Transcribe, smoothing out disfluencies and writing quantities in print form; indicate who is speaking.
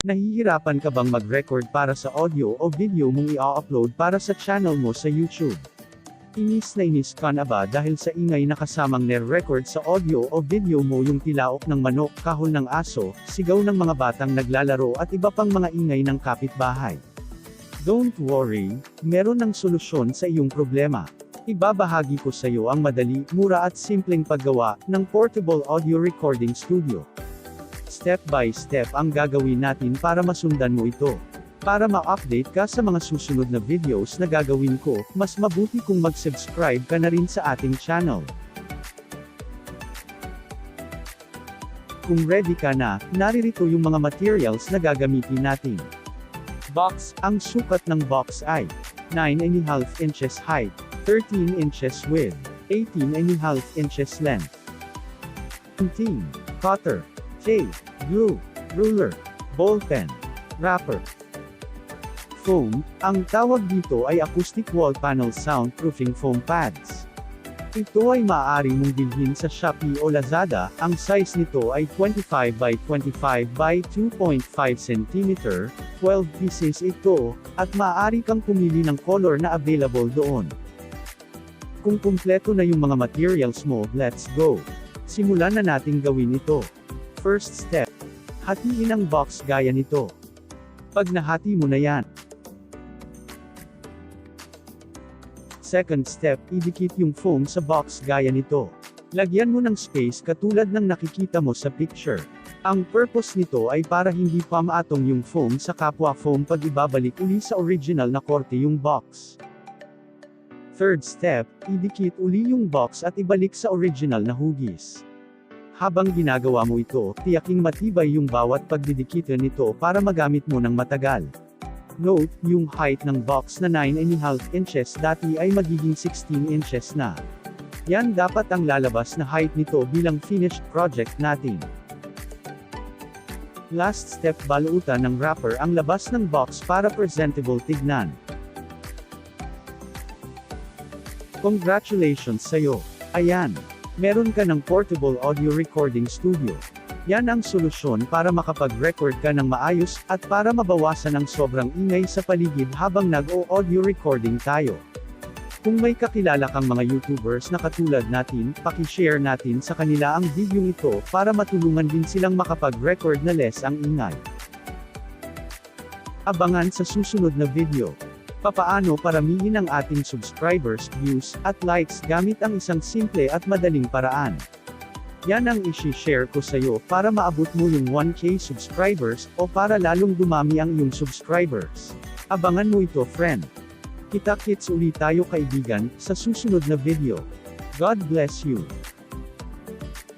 Speaker 1: Nahihirapan ka bang mag-record para sa audio o video mong i-upload para sa channel mo sa YouTube? Inis na inis ka na ba dahil sa ingay na kasamang nire-record sa audio o video mo yung tilaok ng manok, kahol ng aso, sigaw ng mga batang naglalaro at iba pang mga ingay ng kapitbahay? Don't worry, meron ng solusyon sa iyong problema. Ibabahagi ko sa iyo ang madali, mura at simpleng paggawa ng portable audio recording studio. Step by step ang gagawin natin para masundan mo ito. Para ma-update ka sa mga susunod na videos na gagawin ko, mas mabuti kung mag-subscribe ka na rin sa ating channel. Kung ready ka na, naririto yung mga materials na gagamitin natin. Box. Ang sukat ng box ay 9.5 inches height, 13 inches width, 18.5 inches length. Contain cutter, tape, glue, ruler, ballpen, wrapper. Foam. Ang tawag dito ay acoustic wall panel soundproofing foam pads. Ito ay maaari mong bilhin sa Shopee o Lazada. Ang size nito ay 25 by 25 by 2.5 cm, 12 pieces ito, at maaari kang pumili ng color na available doon. Kung kumpleto na yung mga materials mo, let's go! Simulan na nating gawin ito. First step. Hatiin ang box gaya nito. Pag nahati mo na yan. Second step, idikit yung foam sa box gaya nito. Lagyan mo ng space katulad ng nakikita mo sa picture. Ang purpose nito ay para hindi pa maatong yung foam sa kapwa foam pag ibabalik uli sa original na korte yung box. Third step, idikit uli yung box at ibalik sa original na hugis. Habang ginagawa mo ito, tiyaking matibay yung bawat pagdidikitan nito para magamit mo ng matagal. Note, yung height ng box na 9.5 inches dati ay magiging 16 inches na. Yan dapat ang lalabas na height nito bilang finished project natin. Last step, balutan ng wrapper ang labas ng box para presentable tignan. Congratulations sa'yo! Ayan! Meron ka ng portable audio recording studio. Yan ang solusyon para makapag-record ka ng maayos, at para mabawasan ang sobrang ingay sa paligid habang nag-o-audio recording tayo. Kung may kakilala kang mga YouTubers na katulad natin, paki-share natin sa kanila ang video ito para matulungan din silang makapag-record na less ang ingay. Abangan sa susunod na video. Papaano paramihin ang ating subscribers, views, at likes gamit ang isang simple at madaling paraan. Yan ang isi-share ko sa iyo para maabot mo yung 1K subscribers, o para lalong dumami ang iyong subscribers. Abangan mo ito, friend. Kita-kits uli tayo kaibigan, sa susunod na video. God bless you.